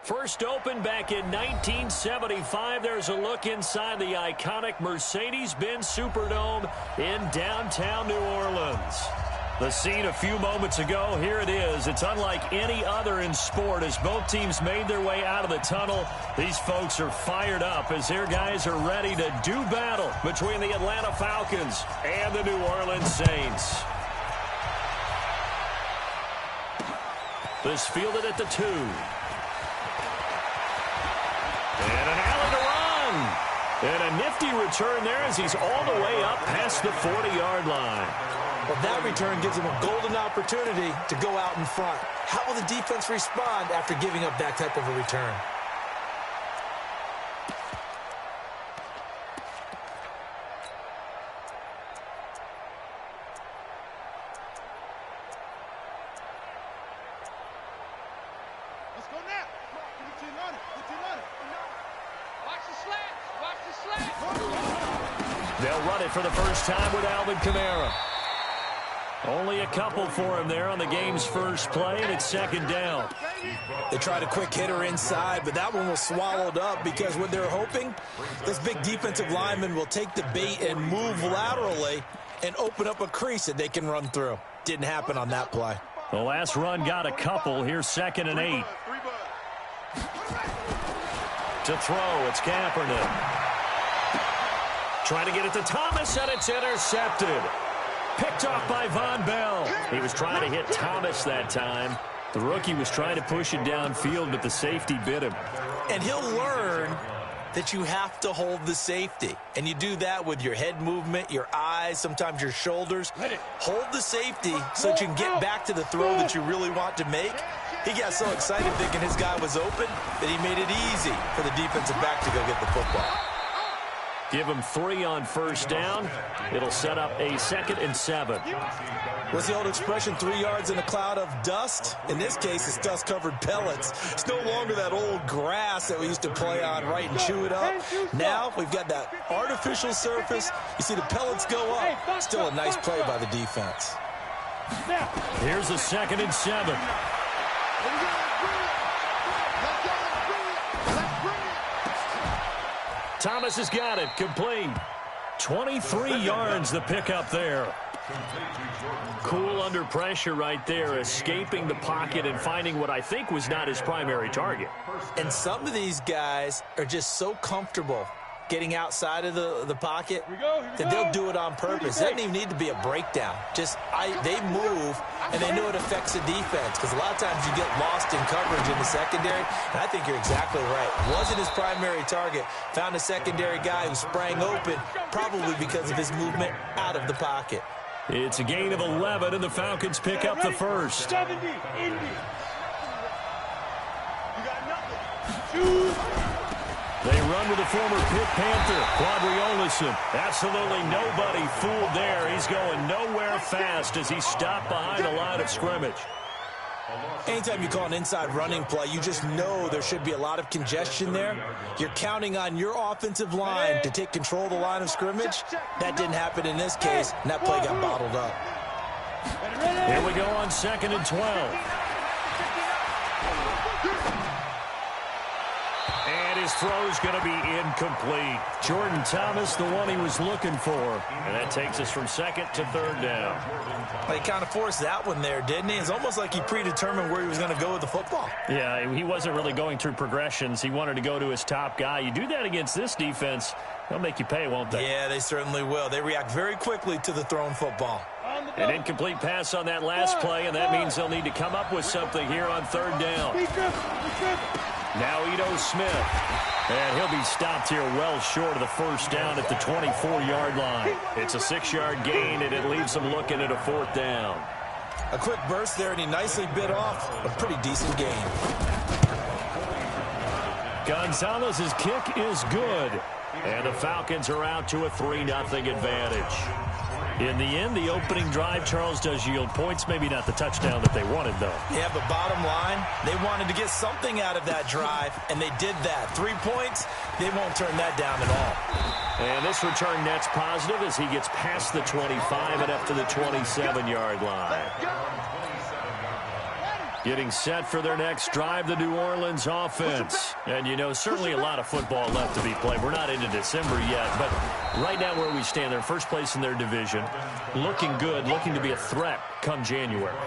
First opened back in 1975. There's a look inside the iconic Mercedes-Benz Superdome in downtown New Orleans. The scene a few moments ago, here it is. It's unlike any other in sport as both teams made their way out of the tunnel. These folks are fired up as their guys are ready to do battle between the Atlanta Falcons and the New Orleans Saints. This fielded at the 2. And an alley to run. And a nifty return there as he's all the way up past the 40-yard line. Well, that return gives him a golden opportunity to go out in front. How will the defense respond after giving up that type of a return? Let's go now. Put your on it. Put your on it. Watch the slats. Watch the slats. They'll run it for the first time with Alvin Kamara. Only a couple for him there on the game's first play, and it's second down. They tried a quick hitter inside, but that one was swallowed up because what they're hoping, this big defensive lineman will take the bait and move laterally and open up a crease that they can run through. Didn't happen on that play. The last run got a couple. Here's 2nd and 8. To throw, it's Kaepernick. Trying to get it to Thomas, and it's intercepted. Picked off by Von Bell. He was trying to hit Thomas that time. The rookie was trying to push it downfield, but the safety bit him. And he'll learn that you have to hold the safety. And you do that with your head movement, your eyes, sometimes your shoulders. Hold the safety so that you can get back to the throw that you really want to make. He got so excited thinking his guy was open that he made it easy for the defensive back to go get the football. Give him 3 on first down. It'll set up a 2nd and 7. What's the old expression, 3 yards in a cloud of dust? In this case, it's dust-covered pellets. It's no longer that old grass that we used to play on, right, and chew it up. Now we've got that artificial surface. You see the pellets go up. Still a nice play by the defense. Here's a 2nd and 7. Thomas has got it. Complete. 23 yards the pickup there. Cool under pressure right there, escaping the pocket and finding what I think was not his primary target. And some of these guys are just so comfortable getting outside of the pocket that they'll do it on purpose. It doesn't even need to be a breakdown. Just they move, and they know it affects the defense because a lot of times you get lost in coverage in the secondary, and I think you're exactly right. Wasn't his primary target. Found a secondary guy who sprang open, probably because of his movement out of the pocket. It's a gain of 11, and the Falcons pick up the first. 70, Indy. You got nothing. They run with the former Pitt Panther, Quadriolison. Absolutely nobody fooled there. He's going nowhere fast as he stopped behind the line of scrimmage. Anytime you call an inside running play, you just know there should be a lot of congestion there. You're counting on your offensive line to take control of the line of scrimmage. That didn't happen in this case, and that play got bottled up. Here we go on 2nd and 12. And his throw's going to be incomplete. Jordan Thomas, the one he was looking for. And that takes us from 2nd to 3rd down. He kind of forced that one there, didn't he? It's almost like he predetermined where he was going to go with the football. Yeah, he wasn't really going through progressions. He wanted to go to his top guy. You do that against this defense, they'll make you pay, won't they? Yeah, they certainly will. They react very quickly to the thrown football. An incomplete pass on that last play, and that means they'll need to come up with something here on 3rd down. Now Ito Smith. And he'll be stopped here well short of the first down at the 24-yard line. It's a 6-yard gain, and it leaves them looking at a 4th down. A quick burst there, and he nicely bit off a pretty decent gain. Gonzalez's kick is good. And the Falcons are out to a 3-0 advantage. In the end, the opening drive, Charles, does yield points. Maybe not the touchdown that they wanted, though. Yeah, but bottom line, they wanted to get something out of that drive, and they did that. 3 points, they won't turn that down at all. And this return net's positive as he gets past the 25 and up to the 27-yard line. Getting set for their next drive, the New Orleans offense. And, you know, certainly a lot of football left to be played. We're not into December yet, but right now where we stand, they're first place in their division, looking good, looking to be a threat come January.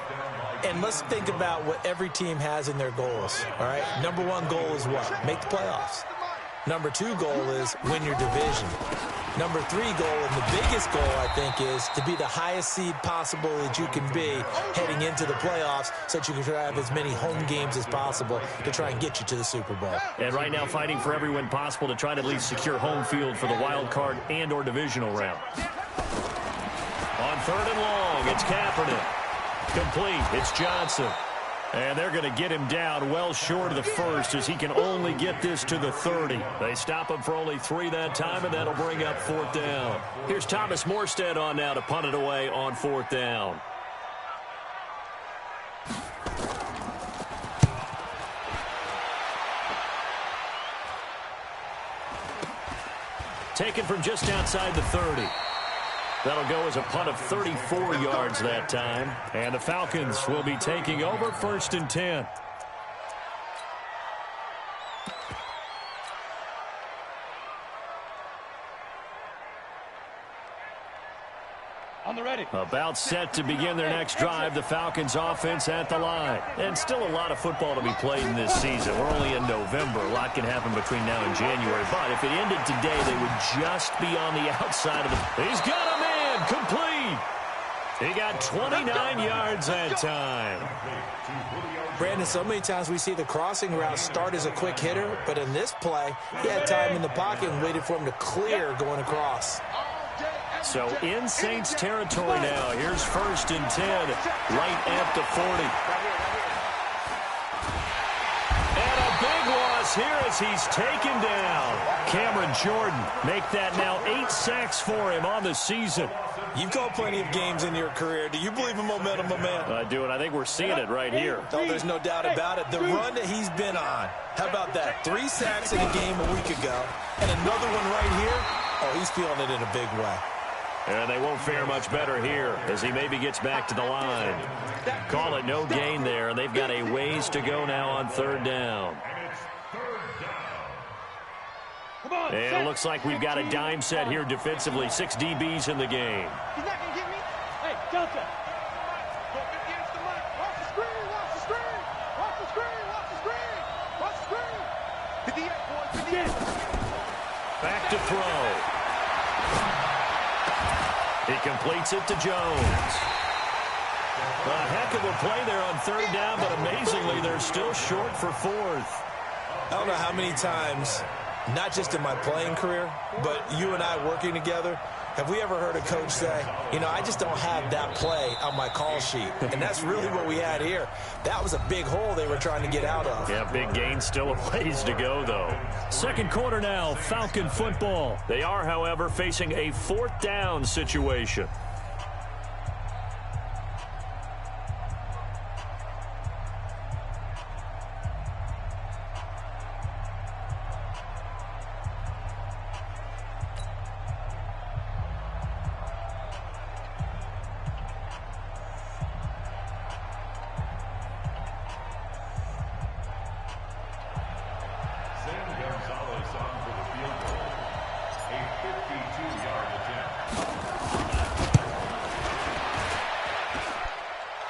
And let's think about what every team has in their goals, all right? Number one goal is what? Make the playoffs. Number two goal is win your division. Number three goal, and the biggest goal, I think, is to be the highest seed possible that you can be heading into the playoffs so that you can try to have as many home games as possible to try and get you to the Super Bowl. And right now fighting for every win possible to try to at least secure home field for the wild card and or divisional round. On 3rd and long, it's Kaepernick. Complete. It's Johnson. And they're going to get him down well short of the first as he can only get this to the 30. They stop him for only 3 that time, and that'll bring up 4th down. Here's Thomas Morstead on now to punt it away on 4th down. Taken from just outside the 30. That'll go as a punt of 34 yards that time. And the Falcons will be taking over 1st and 10. On the ready. About set to begin their next drive, the Falcons offense at the line. And still a lot of football to be played in this season. We're only in November. A lot can happen between now and January. But if it ended today, they would just be on the outside of the... He's got a man complete. He got 29 yards that time. Brandon, so many times we see the crossing route start as a quick hitter, but in this play, he had time in the pocket and waited for him to clear going across. So in Saints territory now. Here's 1st and 10, right at the 40. And a big loss here as he's taken down. Cameron Jordan make that now 8 sacks for him on the season. You've called plenty of games in your career. Do you believe in momentum, my man? I do, and I think we're seeing it right here. Oh, there's no doubt about it. The run that he's been on. How about that? 3 sacks in a game a week ago, and another one right here. Oh, he's feeling it in a big way. And they won't fare much better here as he maybe gets back to the line. Call it no gain there, and they've got a ways to go now on 3rd down. And it looks like we've got a dime set here defensively. 6 DBs in the game. He's not going to get me. Hey, Delta. Go against the mic. Watch the screen. Watch the screen. Watch the screen. Watch the screen. Watch the screen. 58, boys. 58. Back to throw. He completes it to Jones. A heck of a play there on 3rd down, but amazingly, they're still short for 4th. I don't know how many times, not just in my playing career, but you and I working together, have we ever heard a coach say, you know, I just don't have that play on my call sheet. And that's really what we had here. That was a big hole they were trying to get out of. Yeah, big gain, still a ways to go, though. 2nd quarter now, Falcon football. They are, however, facing a 4th down situation.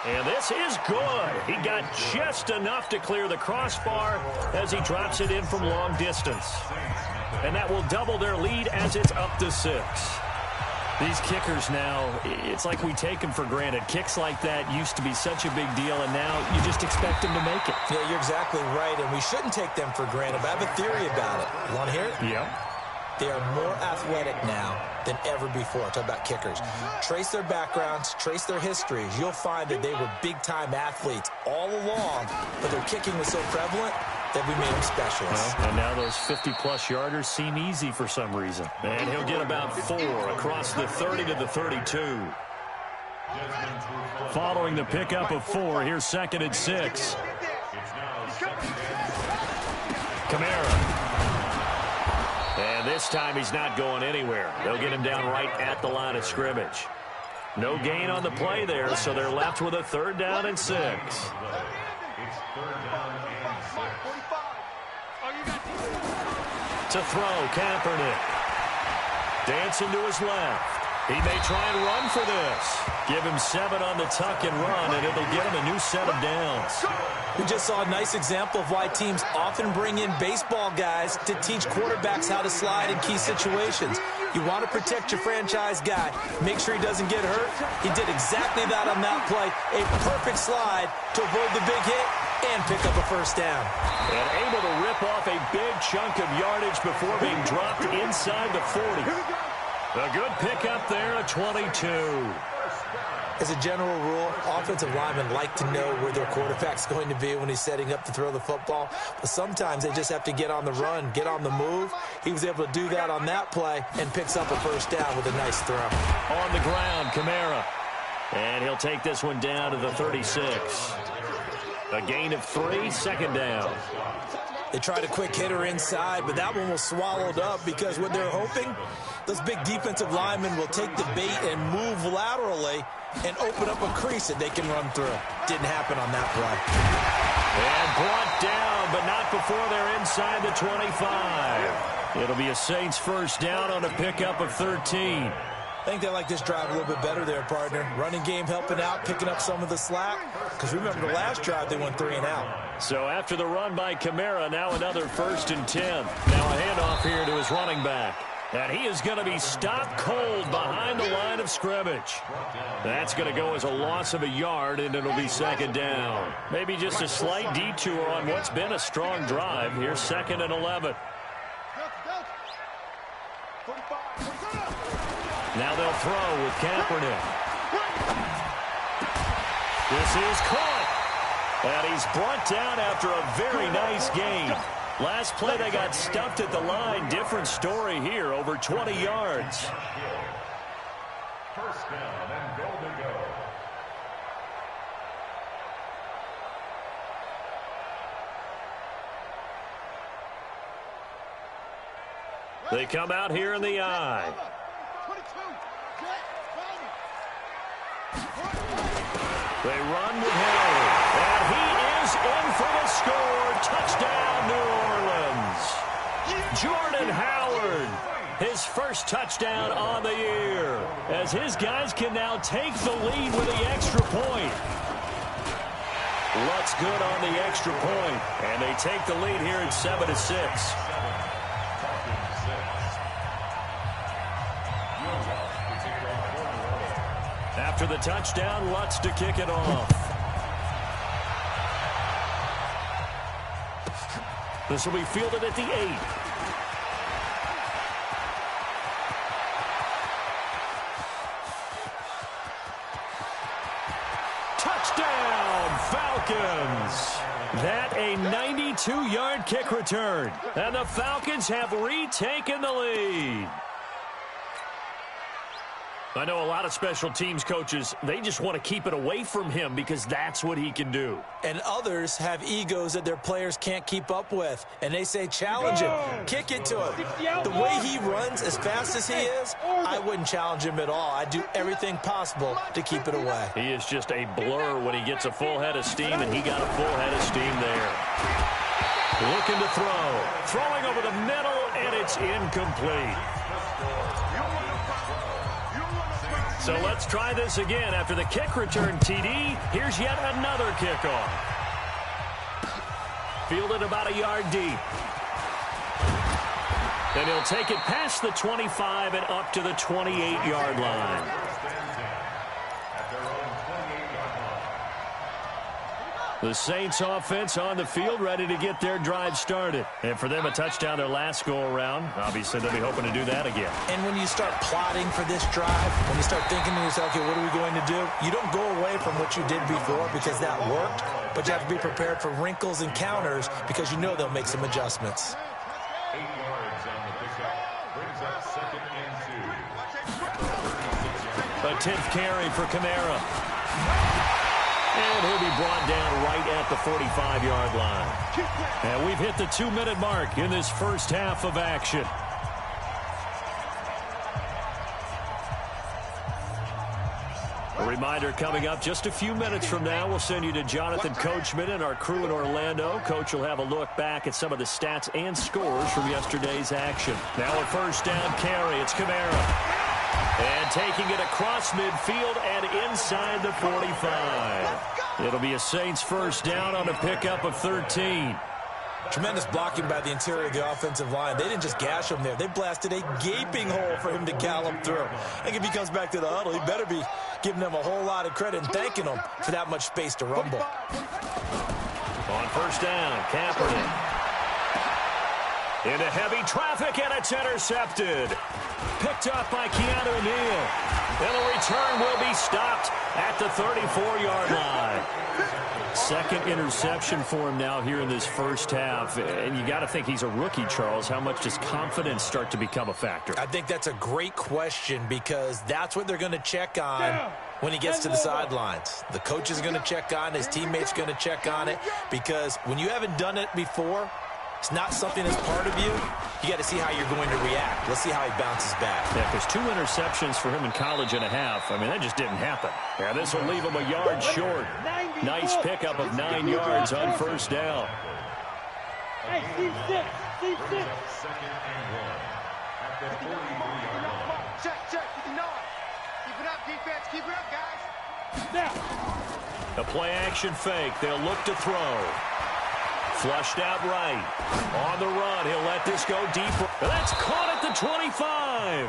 And this is good. He got just enough to clear the crossbar as he drops it in from long distance. And that will double their lead as it's up to 6. These kickers now, it's like we take them for granted. Kicks like that used to be such a big deal, and now you just expect them to make it. Yeah, you're exactly right, and we shouldn't take them for granted. But I have a theory about it. You want to hear it? Yeah. They are more athletic now than ever before. Talk about kickers. Trace their backgrounds, trace their histories. You'll find that they were big-time athletes all along, but their kicking was so prevalent that we made them specialists. Well, and now those 50-plus yarders seem easy for some reason. And he'll get about 4 across the 30 to the 32. Following the pickup of 4, here's 2nd and 6. Kamara. And this time he's not going anywhere. They'll get him down right at the line of scrimmage. No gain on the play there, so they're left with a 3rd down and 6. It's third down and 45. Oh, you got to throw, Kaepernick. Dancing to his left. He may try and run for this. Give him 7 on the tuck and run, and it'll get him a new set of downs. We just saw a nice example of why teams often bring in baseball guys to teach quarterbacks how to slide in key situations. You want to protect your franchise guy. Make sure he doesn't get hurt. He did exactly that on that play. A perfect slide to avoid the big hit and pick up a first down. And able to rip off a big chunk of yardage before being dropped inside the 40. A good pickup there at 22. As a general rule, offensive linemen like to know where their quarterback's going to be when he's setting up to throw the football. But sometimes they just have to get on the run, get on the move. He was able to do that on that play and picks up a first down with a nice throw. On the ground, Kamara. And he'll take this one down to the 36. A gain of 3, second down. They tried a quick hitter inside, but that one was swallowed up because what they're hoping, those big defensive linemen will take the bait and move laterally and open up a crease that they can run through. Didn't happen on that play. And brought down, but not before they're inside the 25. It'll be a Saints first down on a pickup of 13. I think they like this drive a little bit better there, partner. Running game helping out, picking up some of the slack. Because remember, the last drive, they went 3 and out. So after the run by Kamara, now another 1st and 10. Now a handoff here to his running back. And he is going to be stopped cold behind the line of scrimmage. That's going to go as a loss of a yard, and it'll be second down. Maybe just a slight detour on what's been a strong drive. Here's 2nd and 11. Now they'll throw with Kaepernick. This is caught. And he's brought down after a very nice gain. Last play, they got stuffed at the line. Different story here, over 20 yards. First down and goal to go. They come out here in the eye. They run with Harry. And he is in for the score. Touchdown, New Orleans. Jordan Howard, his first touchdown on the year, as his guys can now take the lead with the extra point. Looks good on the extra point, and they take the lead here at 7-6. After the touchdown, Lutz to kick it off. This will be fielded at the 8. Touchdown, Falcons. That a 92-yard kick return. And the Falcons have retaken the lead. I know a lot of special teams coaches, they just want to keep it away from him because that's what he can do. And others have egos that their players can't keep up with. And they say, challenge him, kick it to him. The way he runs as fast as he is, I wouldn't challenge him at all. I'd do everything possible to keep it away. He is just a blur when he gets a full head of steam, and he got a full head of steam there. Looking to throw. Throwing over the middle, and it's incomplete. So let's try this again. After the kick return, TD, here's yet another kickoff. Fielded about a yard deep. Then he'll take it past the 25 and up to the 28-yard line. The Saints offense on the field, ready to get their drive started. And for them, a touchdown their last go-around. Obviously, they'll be hoping to do that again. And when you start plotting for this drive, when you start thinking to yourself, okay, what are we going to do? You don't go away from what you did before because that worked, but you have to be prepared for wrinkles and counters because you know they'll make some adjustments. 8 yards on the pickup. Brings up 2nd and 2. A 10th carry for Kamara. And he'll be brought down right at the 45-yard line. And we've hit the 2-minute mark in this first half of action. A reminder coming up just a few minutes from now, we'll send you to Jonathan Coachman and our crew in Orlando. Coach will have a look back at some of the stats and scores from yesterday's action. Now a first down carry. It's Kamara. And taking it across midfield and inside the 45. It'll be a Saints first down on a pickup of 13. Tremendous blocking by the interior of the offensive line. They didn't just gash him there. They blasted a gaping hole for him to gallop through. I think if he comes back to the huddle, he better be giving them a whole lot of credit and thanking them for that much space to rumble. On first down, Kaepernick. Into heavy traffic, and it's intercepted. Picked up by Keanu Neal. And the return will be stopped at the 34-yard line. Second interception for him now here in this first half. And you got to think he's a rookie, Charles. How much does confidence start to become a factor? I think that's a great question because that's what they're going to check on when he gets to the sidelines. The coach is going to check on it. His teammates are going to check on it because when you haven't done it before, it's not something that's part of you. You got to see how you're going to react. Let's see how he bounces back. Yeah, because 2 interceptions for him in college and a half. I mean, that just didn't happen. Yeah, this will leave him a yard short. Nice pickup of 9 yards on first down. Hey, C6. Second and 1. Check, 59. Keep it up, defense. Keep it up, guys. Now. A play-action fake. They'll look to throw. Flushed out right. On the run, he'll let this go deeper. That's caught at the 25.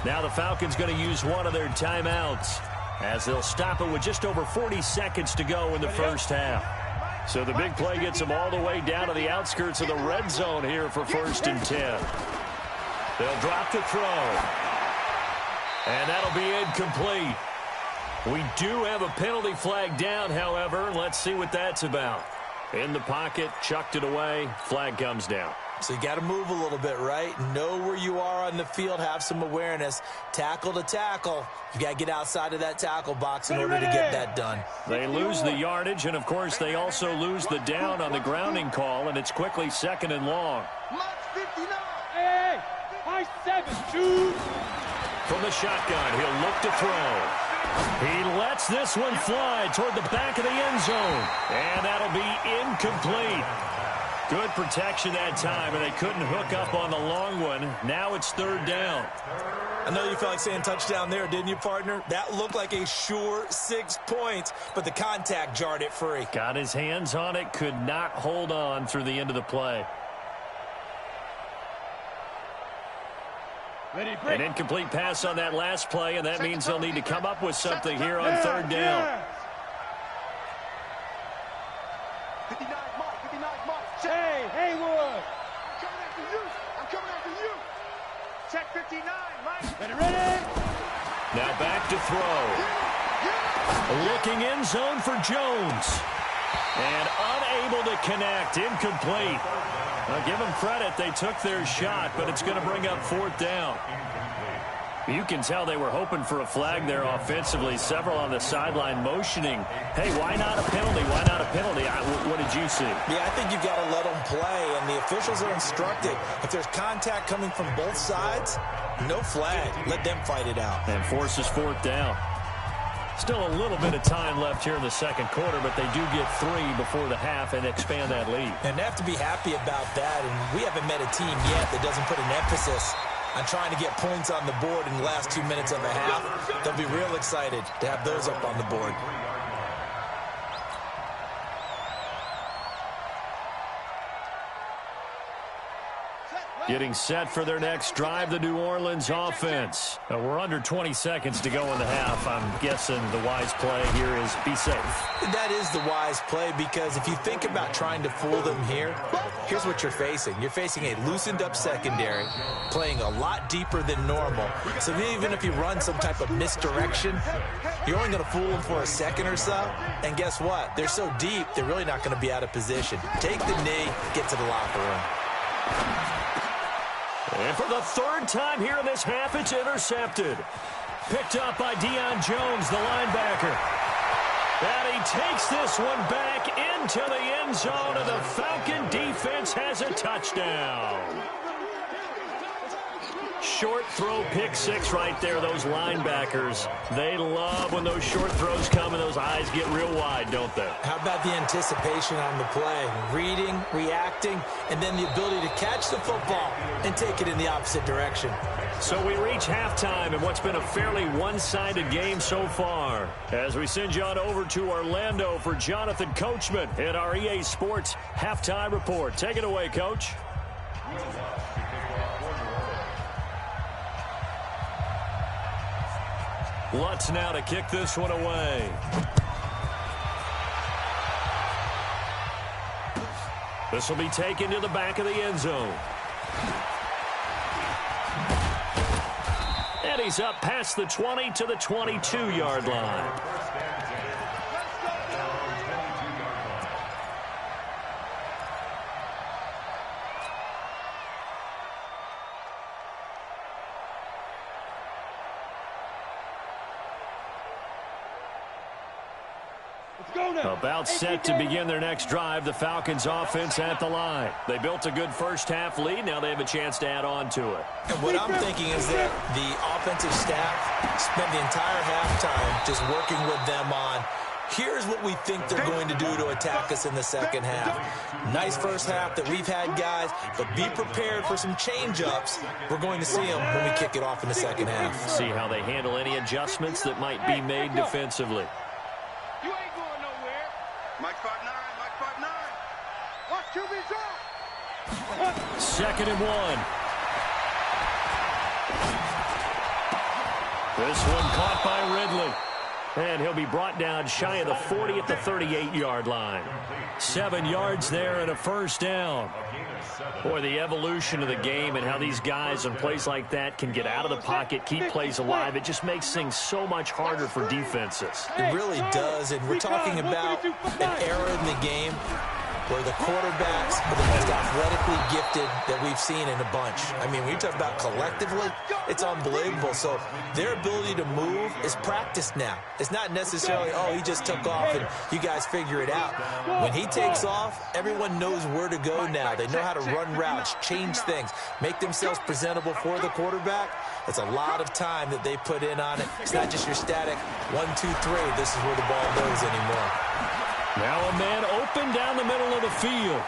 Now the Falcons going to use one of their timeouts as they'll stop it with just over 40 seconds to go in the first half. So the big play gets them all the way down to the outskirts of the red zone here for 1st and 10. They'll drop to throw. And that'll be incomplete. We do have a penalty flag down, however. Let's see what that's about. In the pocket, chucked it away, flag comes down. So you got to move a little bit, right? Know where you are on the field, have some awareness. Tackle to tackle. You got to get outside of that tackle box in order to get that done. They lose the yardage, and of course they also lose the down on the grounding call, and it's quickly 2nd and long. Hey, high 7, shoot. From the shotgun, he'll look to throw. He lets this one fly toward the back of the end zone. And that'll be incomplete. Good protection that time, and they couldn't hook up on the long one. Now it's 3rd down. I know you felt like saying touchdown there, didn't you, partner? That looked like a sure 6 points, but the contact jarred it free. Got his hands on it, could not hold on through the end of the play. An incomplete pass on that last play, and that means they'll need to come up with something here on 3rd down. 59, Mike. Hey, Haywood. I'm coming after you. Check 59, Mike. Ready? Now back to throw. Looking end zone for Jones. And unable to connect. Incomplete. Now, give them credit. They took their shot, but it's going to bring up 4th down. You can tell they were hoping for a flag there offensively. Several on the sideline motioning. Hey, why not a penalty? Why not a penalty? What did you see? Yeah, I think you've got to let them play, and the officials are instructed. If there's contact coming from both sides, no flag. Let them fight it out. And forces 4th down. Still a little bit of time left here in the second quarter, but they do get 3 before the half and expand that lead. And they have to be happy about that, and we haven't met a team yet that doesn't put an emphasis on trying to get points on the board in the last 2 minutes of a half. They'll be real excited to have those up on the board. Getting set for their next drive, the New Orleans offense. We're under 20 seconds to go in the half. I'm guessing the wise play here is be safe. That is the wise play because if you think about trying to fool them here, here's what you're facing. You're facing a loosened up secondary, playing a lot deeper than normal. So even if you run some type of misdirection, you're only going to fool them for a second or so. And guess what? They're so deep, they're really not going to be out of position. Take the knee, get to the locker room. And for the 3rd time here in this half, it's intercepted. Picked up by Deion Jones, the linebacker. And he takes this one back into the end zone, and the Falcon defense has a touchdown. Short throw, pick six right there. Those linebackers, they love when those short throws come and those eyes get real wide, don't they? How about the anticipation on the play? Reading, reacting, and then the ability to catch the football and take it in the opposite direction. So we reach halftime in what's been a fairly one-sided game so far. As we send you on over to Orlando for Jonathan Coachman in our EA Sports Halftime Report. Take it away, Coach. Lutz now to kick this one away. This will be taken to the back of the end zone. And he's up past the 20 to the 22-yard line. About set to begin their next drive. The Falcons offense at the line. They built a good first half lead. Now they have a chance to add on to it. And what I'm thinking is that the offensive staff spent the entire halftime just working with them on, here's what we think they're going to do to attack us in the second half. Nice first half that we've had, guys, but be prepared for some change-ups. We're going to see them when we kick it off in the second half. See how they handle any adjustments that might be made defensively. Mike 5'9", Mike 5'9". Watch QB drop. 2nd and 1. This one caught by Ridley. And he'll be brought down shy of the 40 at the 38-yard line. 7 yards there and a first down. Boy, the evolution of the game and how these guys in plays like that can get out of the pocket, keep plays alive, it just makes things so much harder for defenses. It really does, and we're talking about an era in the game where the quarterbacks are the most athletically gifted that we've seen in a bunch. I mean, when you talk about collectively, it's unbelievable. So their ability to move is practiced now. It's not necessarily, oh, he just took off and you guys figure it out. When he takes off, everyone knows where to go now. They know how to run routes, change things, make themselves presentable for the quarterback. It's a lot of time that they put in on it. It's not just your static 1, 2, 3. This is where the ball goes anymore. Now a man open down the middle of the field.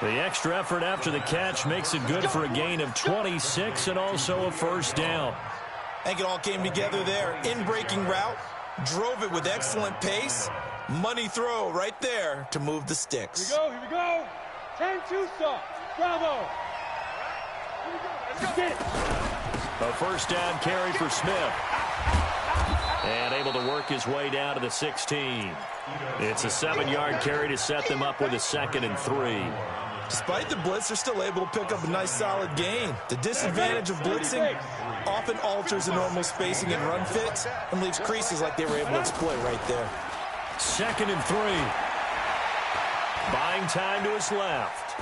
The extra effort after the catch makes it good for a gain of 26 and also a first down. I think it all came together there. In-breaking route, drove it with excellent pace. Money throw right there to move the sticks. Here we go. 10-2 stop. Bravo. Here we go. Let's go. Get it. A first down carry for Smith. And able to work his way down to the 16. It's a 7-yard carry to set them up with a 2nd and 3. Despite the blitz, they're still able to pick up a nice solid gain. The disadvantage of blitzing often alters the normal spacing and run fits and leaves creases like they were able to exploit right there. 2nd and 3. Buying time to his left.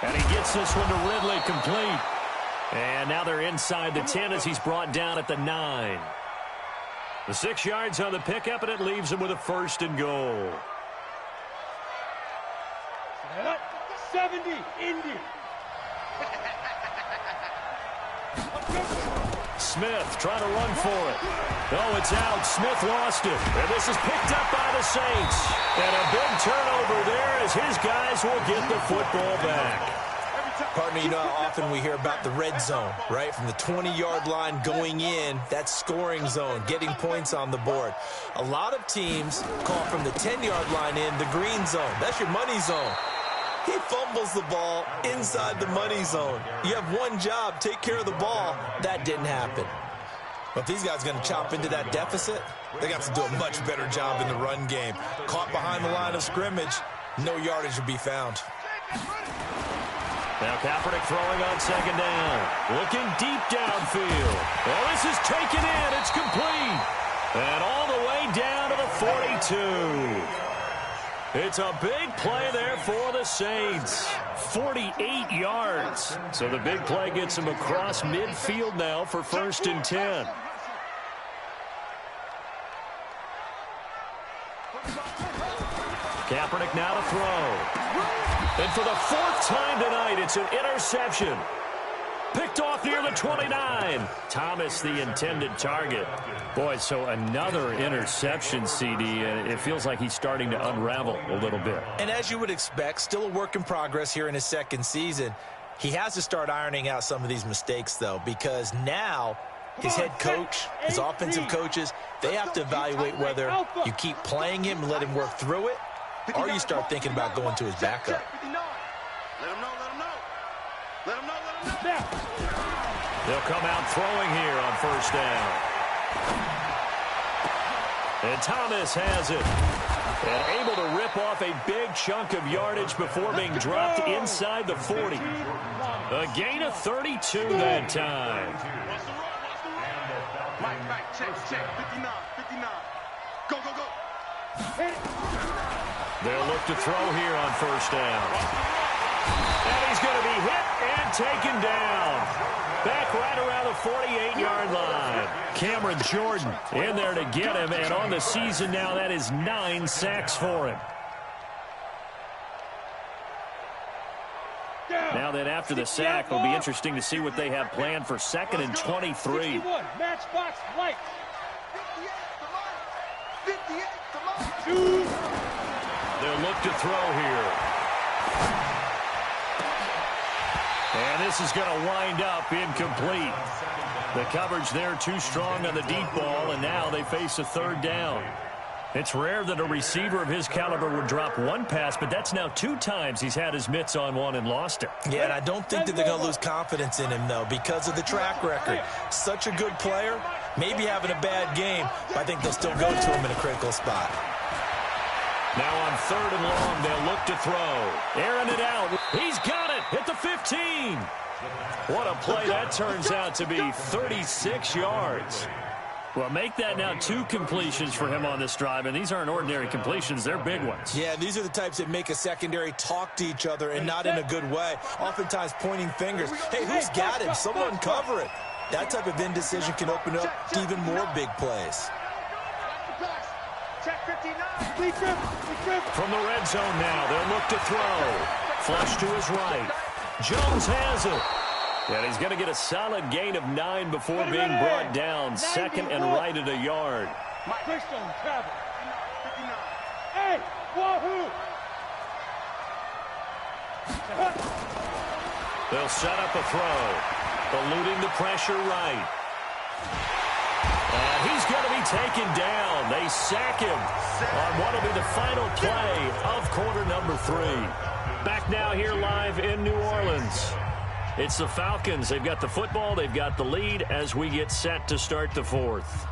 And he gets this one to Ridley complete. And now they're inside the 10 as he's brought down at the 9. The 6 yards on the pickup, and it leaves him with a 1st and goal. 70, Indy. Smith trying to run for it. Oh, it's out. Smith lost it. And this is picked up by the Saints. And a big turnover there as his guys will get the football back. Partner, you know how often we hear about the red zone, right? From the 20-yard line going in, that scoring zone, getting points on the board. A lot of teams call from the 10-yard line in the green zone. That's your money zone. He fumbles the ball inside the money zone. You have one job, take care of the ball. That didn't happen. But if these guys are going to chop into that deficit, they got to do a much better job in the run game. Caught behind the line of scrimmage, no yardage would be found. Now Kaepernick throwing on 2nd down. Looking deep downfield. Well, this is taken in. It's complete. And all the way down to the 42. It's a big play there for the Saints. 48 yards. So the big play gets him across midfield now for 1st and 10. Kaepernick now to throw. And for the 4th time tonight, it's an interception. Picked off near the 29. Thomas, the intended target. Boy, so another interception, CD. It feels like he's starting to unravel a little bit. And as you would expect, still a work in progress here in his 2nd season. He has to start ironing out some of these mistakes, though, because now his head coach, his offensive coaches, they have to evaluate whether you keep playing him and let him work through it, or you start thinking about going to his backup. Let him know, let him know. Let him know, let him know. They'll come out throwing here on 1st down. And Thomas has it. And able to rip off a big chunk of yardage before being dropped inside the 40. A gain of 32 that time. Mike, check, 59. Go, go, go. They'll look to throw here on 1st down. And he's going to be hit and taken down. Back right around the 48-yard line. Cameron Jordan in there to get him, and on the season now, that is 9 sacks for him. Now then, after the sack, it'll be interesting to see what they have planned for 2nd and 23. Matchbox light. 58 to Mike. They'll look to throw here. And this is going to wind up incomplete. The coverage there too strong on the deep ball, and now they face a 3rd down. It's rare that a receiver of his caliber would drop one pass, but that's now 2 times he's had his mitts on one and lost it. Yeah, and I don't think that they're going to lose confidence in him, though, because of the track record. Such a good player, maybe having a bad game, but I think they'll still go to him in a critical spot. Now on 3rd and long, they'll look to throw. Airing it out. He's got it at the 15. What a play that turns out to be, 36 yards. Well, make that now 2 completions for him on this drive, and these aren't ordinary completions. They're big ones. Yeah, these are the types that make a secondary talk to each other and not in a good way. Oftentimes pointing fingers. Hey, who's got him? Someone cover it. That type of indecision can open up even more big plays. From the red zone now, they'll look to throw. Flush to his right. Jones has it. And he's going to get a solid gain of 9 before being brought down. 2nd and right at a yard. Hey, wahoo! They'll set up a throw. Eluding the pressure right. And he's going to be taken down. They sack him on what will be the final play of quarter number 3. Back now here live in New Orleans. It's the Falcons. They've got the football. They've got the lead as we get set to start the 4th.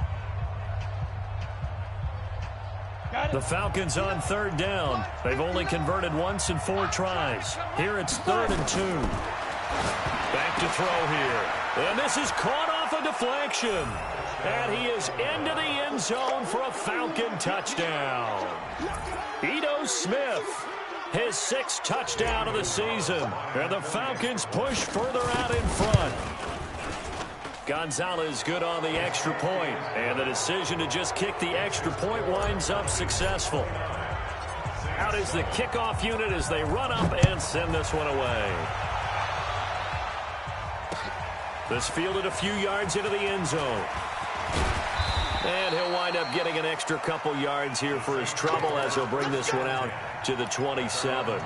The Falcons on 3rd down. They've only converted once in 4 tries. Here it's 3rd and 2. Back to throw here. And this is caught off a deflection. And he is into the end zone for a Falcon touchdown. Ito Smith, his 6th touchdown of the season. And the Falcons push further out in front. Gonzalez good on the extra point. And the decision to just kick the extra point winds up successful. Out is the kickoff unit as they run up and send this one away. This fielded a few yards into the end zone. And he'll wind up getting an extra couple yards here for his trouble as he'll bring this one out to the 27.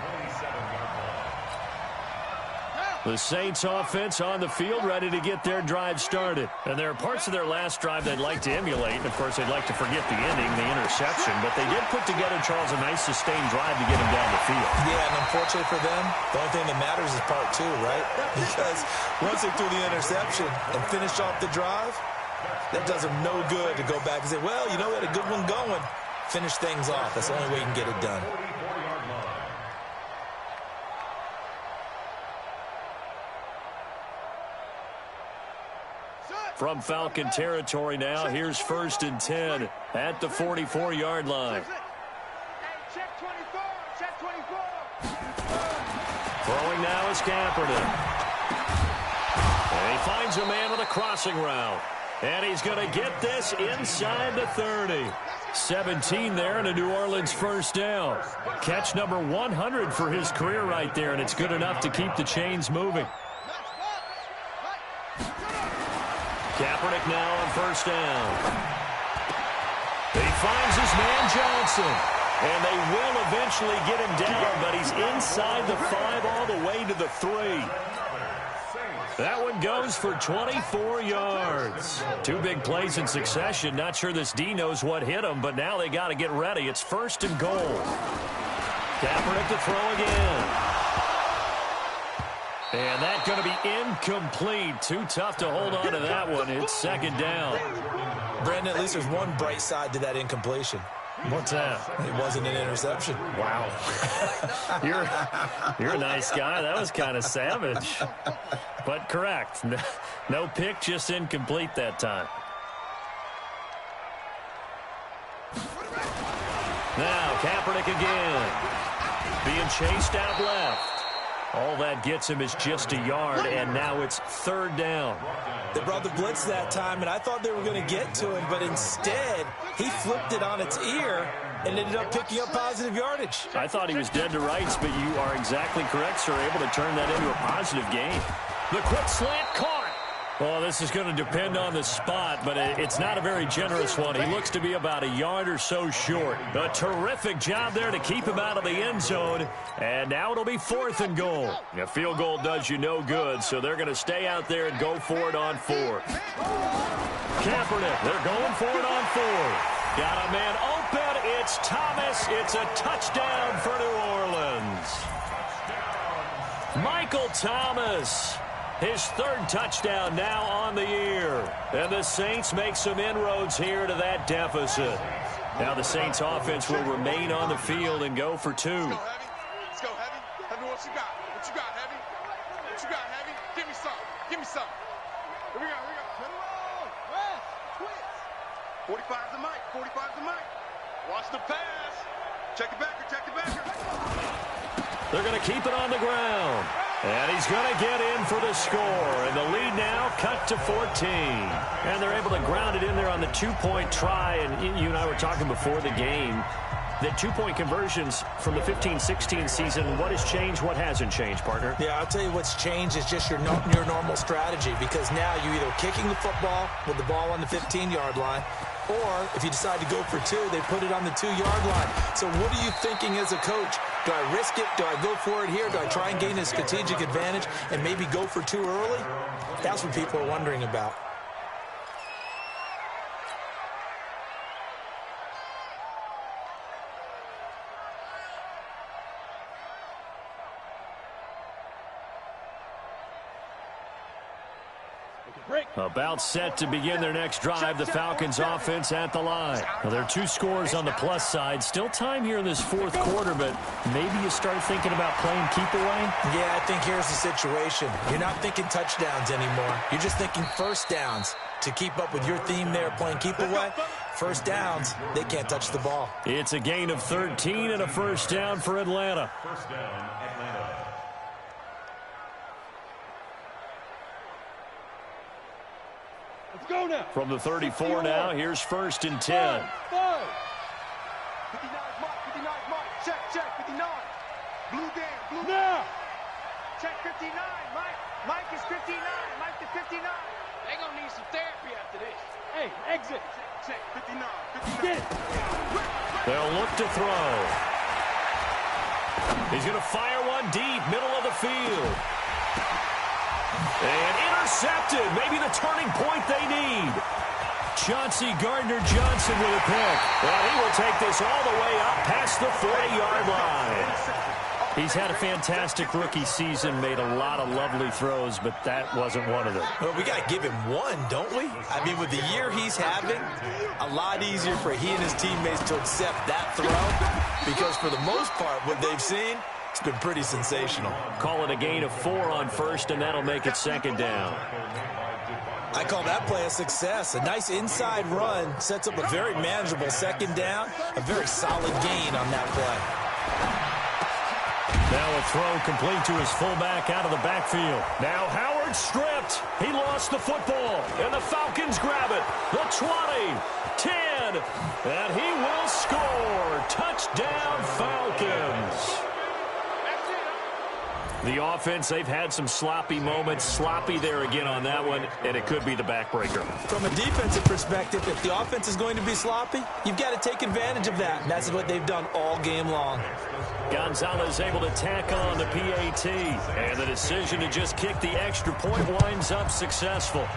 The Saints offense on the field ready to get their drive started. And there are parts of their last drive they'd like to emulate. And, of course, they'd like to forget the ending, the interception. But they did put together, Charles, a nice sustained drive to get him down the field. Yeah, and unfortunately for them, the only thing that matters is part 2, right? Because once they threw the interception and finished off the drive, that does them no good to go back and say, well, you know, we had a good one going. Finish things off. That's the only way you can get it done. From Falcon territory now, here's 1st and 10 at the 44-yard line. Check 24, check 24. Throwing now is Kaepernick. And he finds a man with a crossing route. And he's going to get this inside the 30. 17 there and a New Orleans first down. Catch number 100 for his career right there, and it's good enough to keep the chains moving. Kaepernick now on first down. He finds his man Johnson, and they will eventually get him down, but he's inside the 5 all the way to the 3. That one goes for 24 yards. 2 big plays in succession. Not sure this D knows what hit him, but now they got to get ready. It's 1st and goal. Kaepernick to throw again. And that's going to be incomplete. Too tough to hold on to that one. It's 2nd down. Brandon, at least there's one bright side to that incompletion. What's that? It wasn't an interception. Wow. You're a nice guy. That was kind of savage. But correct. No pick, just incomplete that time. Now, Kaepernick again. Being chased out left. All that gets him is just a yard, and now it's 3rd down. They brought the blitz that time, and I thought they were going to get to him, but instead, he flipped it on its ear and ended up picking up positive yardage. I thought he was dead to rights, but you are exactly correct, sir, able to turn that into a positive gain. The quick slant caught. Well, this is going to depend on the spot, but it's not a very generous one. He looks to be about a yard or so short. A terrific job there to keep him out of the end zone. And now it'll be 4th and goal. A field goal does you no good, so they're going to stay out there and go for it on 4th. Kaepernick, they're going for it on 4th. Got a man open. It's Thomas. It's a touchdown for New Orleans. Michael Thomas. His 3rd touchdown now on the year. And the Saints make some inroads here to that deficit. Now the Saints offense will remain on the field and go for 2. Let's go, Heavy. Let's go, Heavy. Heavy, what you got? What you got, Heavy? What you got, Heavy? Give me some. Give me some. Here we go. Here we go. Turn around. West. Twitch. 45's the mic. 45's the mic. Watch the pass. Check it backer. Check it backer. They're going to keep it on the ground. And he's going to get in for the score. And the lead now cut to 14. And they're able to ground it in there on the 2-point try. And you and I were talking before the game that 2-point conversions from the 15-16 season, what has changed, what hasn't changed, partner? Yeah, I'll tell you what's changed is just your normal strategy, because now you're either kicking the football with the ball on the 15-yard line, or if you decide to go for 2, they put it on the 2-yard line. So what are you thinking as a coach? Do I risk it? Do I go for it here? Do I try and gain a strategic advantage and maybe go for 2 early? That's what people are wondering about. About set to begin their next drive, the Falcons offense at the line. Now, there are 2 scores on the plus side. Still time here in this 4th quarter, but maybe you start thinking about playing keep away? Yeah, I think here's the situation. You're not thinking touchdowns anymore. You're just thinking first downs. To keep up with your theme there, playing keep away, first downs, they can't touch the ball. It's a gain of 13 and a first down for Atlanta. First down, Atlanta. Go now. From the 34 now, here's 1st and 10. 59's Mike. 59's Mike. Check. 59. Blue Dan. Now. Check 59. Mike is 59. Mike to 59. They're going to need some therapy after this. Hey, exit. Check 59. Get it. They'll look to throw. He's going to fire one deep, middle of the field. And intercepted. Maybe the turning point they need. Chauncey Gardner-Johnson with a pick. Well, he will take this all the way up past the 40-yard line. He's had a fantastic rookie season, made a lot of lovely throws, but that wasn't one of them. Well, we got to give him one, don't we? I mean, with the year he's having, a lot easier for he and his teammates to accept that throw, because for the most part, what they've seen, it's been pretty sensational. Call it a gain of 4 on first, and that'll make it 2nd down. I call that play a success. A nice inside run sets up a very manageable 2nd down, a very solid gain on that play. Now a throw complete to his fullback out of the backfield. Now Howard stripped. He lost the football, and the Falcons grab it. The 20, 10, and he The offense, they've had some sloppy moments. Sloppy there again on that one, and it could be the backbreaker. From a defensive perspective, if the offense is going to be sloppy, you've got to take advantage of that. And that's what they've done all game long. Gonzalez able to tack on the PAT. And the decision to just kick the extra point winds up successful.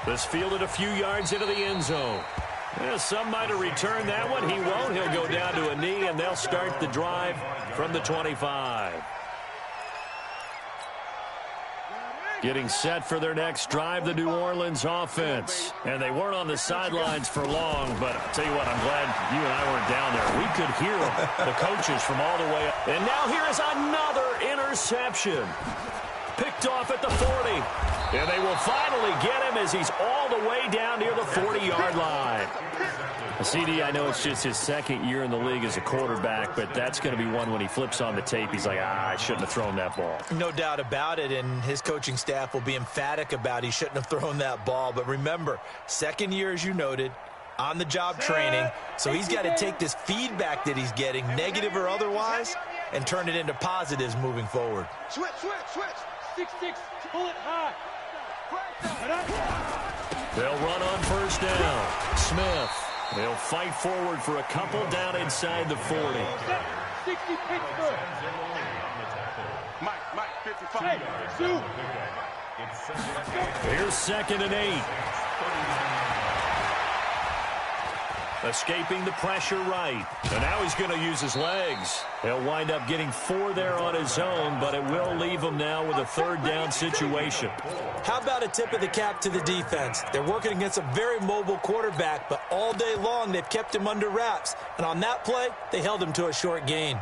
This fielded a few yards into the end zone. Yeah, some might have returned that one. He won't. He'll go down to a knee, and they'll start the drive from the 25. Getting set for their next drive, the New Orleans offense. And they weren't on the sidelines for long, but I'll tell you what, I'm glad you and I weren't down there. We could hear the coaches from all the way up. And now here is another interception. Picked off at the 40. And they will finally get him as he's all the way down near the 40-yard line. CD, I know it's just his second year in the league as a quarterback, but that's going to be one when he flips on the tape. He's like, I shouldn't have thrown that ball. No doubt about it, and his coaching staff will be emphatic about he shouldn't have thrown that ball. But remember, second year, as you noted, on-the-job training, so he's got to take this feedback that he's getting, negative or otherwise, and turn it into positives moving forward. Switch. 6-6, pull it high. They'll run on first down. Smith. They'll fight forward for a couple down inside the 40. 60 Pittsburgh. Mike, 55. Hey, Sue. Here's 2nd and 8. Escaping the pressure right. And now he's going to use his legs. He'll wind up getting 4 there on his own, but it will leave him now with a 3rd down situation. How about a tip of the cap to the defense? They're working against a very mobile quarterback, but all day long they've kept him under wraps. And on that play, they held him to a short gain.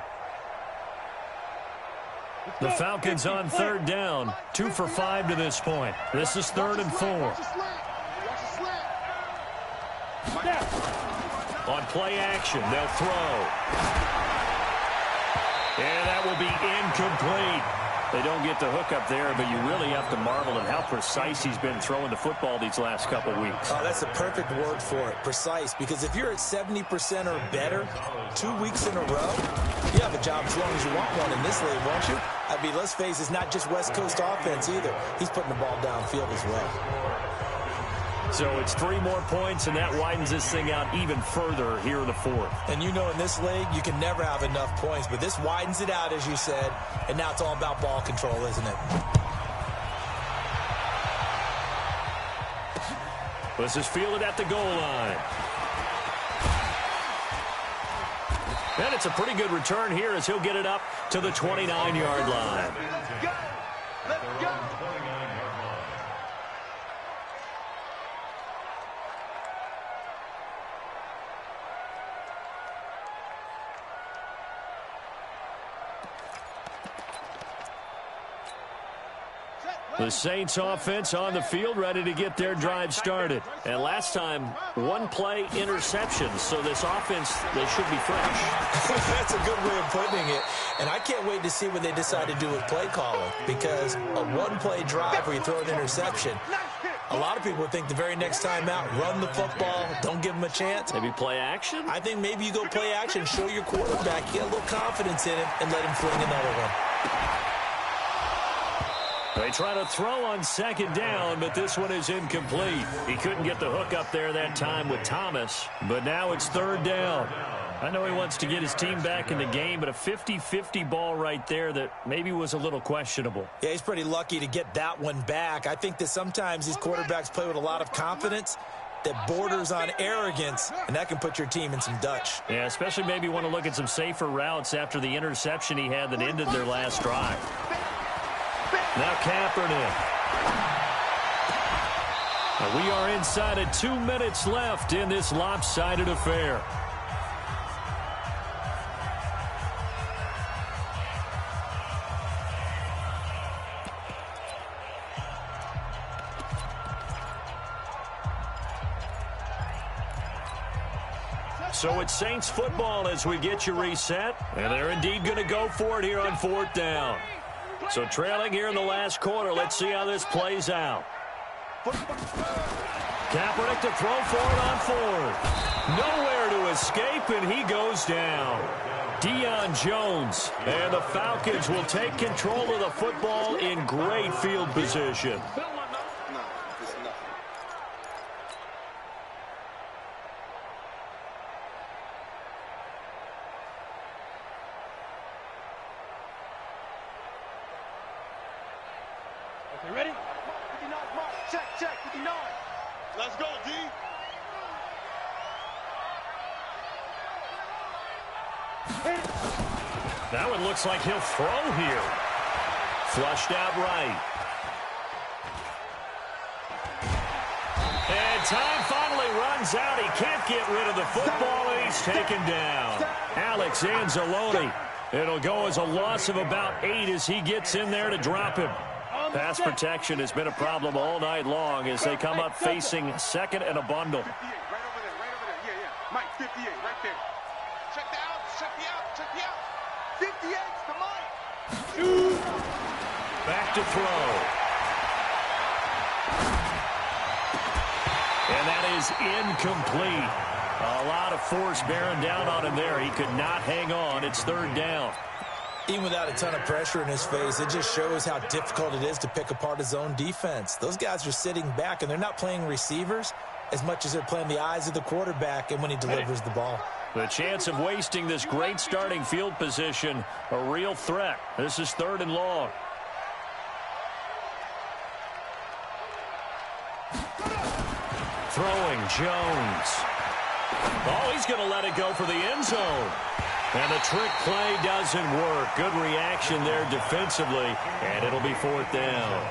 The Falcons on 3rd down. 2 for 5 to this point. This is 3rd and 4. On play action, they'll throw. And that will be incomplete. They don't get the hook up there, but you really have to marvel at how precise he's been throwing the football these last couple weeks. Oh, that's the perfect word for it, precise. Because if you're at 70% or better 2 weeks in a row, you have a job as long as you want one in this league, won't you? I mean, let's face it, it's not just West Coast offense either. He's putting the ball downfield as well. So it's 3 more points, and that widens this thing out even further here in the 4th. And you know in this league, you can never have enough points, but this widens it out, as you said, and now it's all about ball control, isn't it? This is fielded at the goal line. And it's a pretty good return here as he'll get it up to the 29-yard line. Let's go. The Saints offense on the field ready to get their drive started. And last time, 1-play interception. So this offense, they should be fresh. That's a good way of putting it. And I can't wait to see what they decide to do with play calling. Because a 1-play drive where you throw an interception, a lot of people would think the very next time out, run the football, don't give them a chance. Maybe play action? I think maybe you go play action, show your quarterback, get a little confidence in him, and let him fling another one. They try to throw on 2nd down, but this one is incomplete. He couldn't get the hook up there that time with Thomas, but now it's 3rd down. I know he wants to get his team back in the game, but a 50-50 ball right there that maybe was a little questionable. Yeah, he's pretty lucky to get that one back. I think that sometimes these quarterbacks play with a lot of confidence that borders on arrogance, and that can put your team in some Dutch. Yeah, especially maybe want to look at some safer routes after the interception he had that ended their last drive. Now Kaepernick. Now we are inside of 2 minutes left in this lopsided affair. So it's Saints football as we get you reset. And they're indeed going to go for it here on 4th down. So trailing here in the last quarter. Let's see how this plays out. Kaepernick to throw for it on fourth. Nowhere to escape, and he goes down. Deion Jones, and the Falcons will take control of the football in great field position. Okay, ready? 59 mark. Check, 59. Let's go, D. That one looks like he'll throw here. Flushed out right. And time finally runs out. He can't get rid of the football, and he's taken down. Alex Anzalone. It'll go as a loss of about 8 as he gets in there to drop him. Pass protection has been a problem all night long as they come up facing second and a bundle. 58, right over there. Yeah. Mike, 58, right there. Check the out. 58's to Mike. Back to throw. And that is incomplete. A lot of force bearing down on him there. He could not hang on. It's third down. Even without a ton of pressure in his face, it just shows how difficult it is to pick apart his own defense. Those guys are sitting back, and they're not playing receivers as much as they're playing the eyes of the quarterback and when he delivers the ball. The chance of wasting this great starting field position, a real threat. This is third and long. Throwing Jones. Oh, he's going to let it go for the end zone. And the trick play doesn't work. Good reaction there defensively, and it'll be fourth down.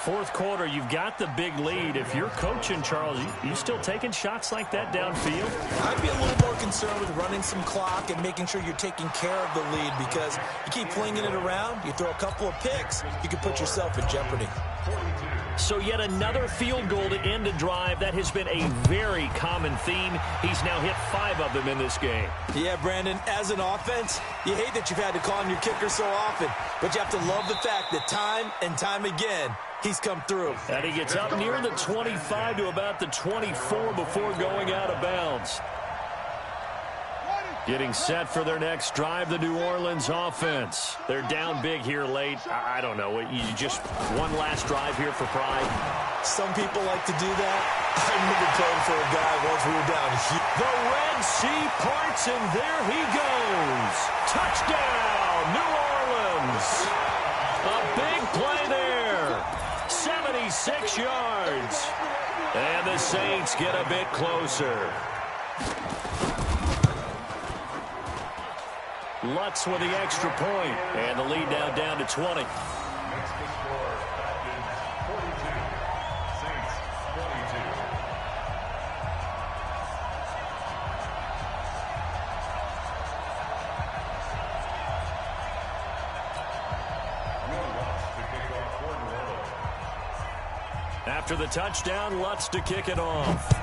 Fourth quarter, you've got the big lead. If you're coaching, Charles, you still taking shots like that downfield? I'd be a little more concerned with running some clock and making sure you're taking care of the lead, because you keep flinging it around, you throw a couple of picks, you can put yourself in jeopardy. So yet another field goal to end a drive. That has been a very common theme. He's now hit 5 of them in this game. Yeah, Brandon, as an offense, you hate that you've had to call on your kicker so often, but you have to love the fact that time and time again, he's come through. And he gets up near the 25 to about the 24 before going out of bounds. Getting set for their next drive, the New Orleans offense. They're down big here late. I don't know. You just one last drive here for pride. Some people like to do that. I remember playing for a guy once we were down. The Red Sea parts, and there he goes. Touchdown, New Orleans. A big play there. 76 yards. And the Saints get a bit closer. Lutz with the extra point, and the lead now down to 20. After the touchdown, Lutz to kick it off.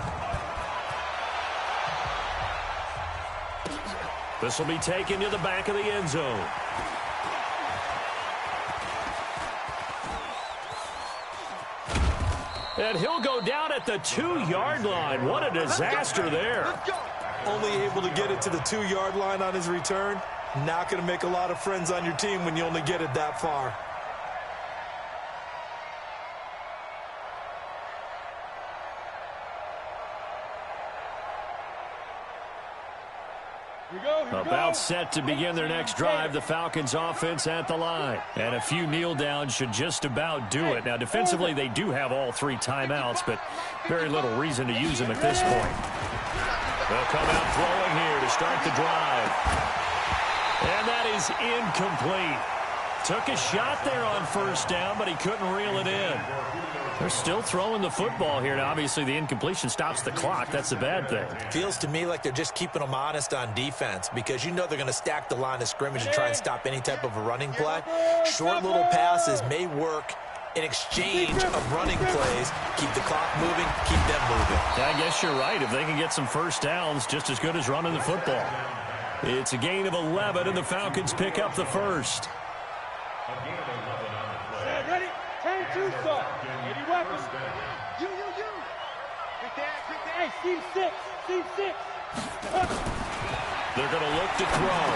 This will be taken to the back of the end zone. And he'll go down at the 2-yard line. What a disaster there. Only able to get it to the 2-yard line on his return. Not going to make a lot of friends on your team when you only get it that far. About set to begin their next drive, the Falcons offense at the line. And a few kneel downs should just about do it. Now, defensively, they do have all 3 timeouts, but very little reason to use them at this point. They'll come out throwing here to start the drive. And that is incomplete. Took a shot there on first down, but he couldn't reel it in. They're still throwing the football here. Now, obviously, the incompletion stops the clock. That's the bad thing. Feels to me like they're just keeping them honest on defense, because you know they're going to stack the line of scrimmage and try and stop any type of a running play. Short little passes may work in exchange of running plays. Keep the clock moving, keep them moving. Yeah, I guess you're right. If they can get some first downs, just as good as running the football. It's a gain of 11, and the Falcons pick up the first. Ready? Turn 2 start. Any weapons? Hey, Steve 6. Steve 6. They're going to look to throw.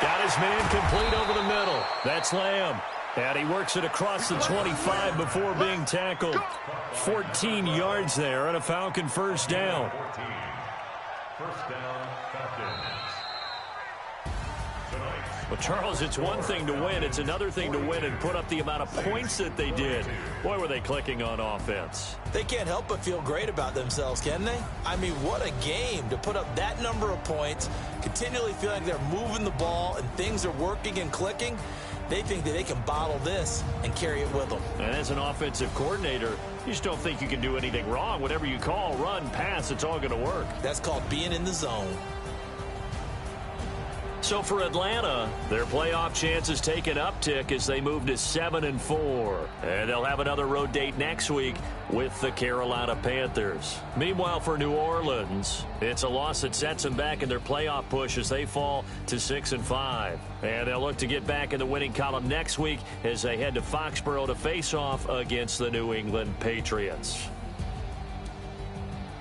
Got his man complete over the middle. That's Lamb. And he works it across the 25 before being tackled. 14 yards there and a Falcon first down. First down, Falcons. Well, Charles, it's one thing to win. It's another thing to win and put up the amount of points that they did. Boy, were they clicking on offense. They can't help but feel great about themselves, can they? I mean, what a game to put up that number of points, continually feeling like they're moving the ball and things are working and clicking. They think that they can bottle this and carry it with them. And as an offensive coordinator, you just don't think you can do anything wrong. Whatever you call, run, pass, it's all going to work. That's called being in the zone. So for Atlanta, their playoff chances take an uptick as they move to 7-4. And they'll have another road date next week with the Carolina Panthers. Meanwhile, for New Orleans, it's a loss that sets them back in their playoff push as they fall to 6-5. And they'll look to get back in the winning column next week as they head to Foxborough to face off against the New England Patriots.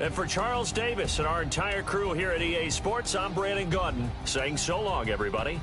And for Charles Davis and our entire crew here at EA Sports, I'm Brandon Gautin saying so long, everybody.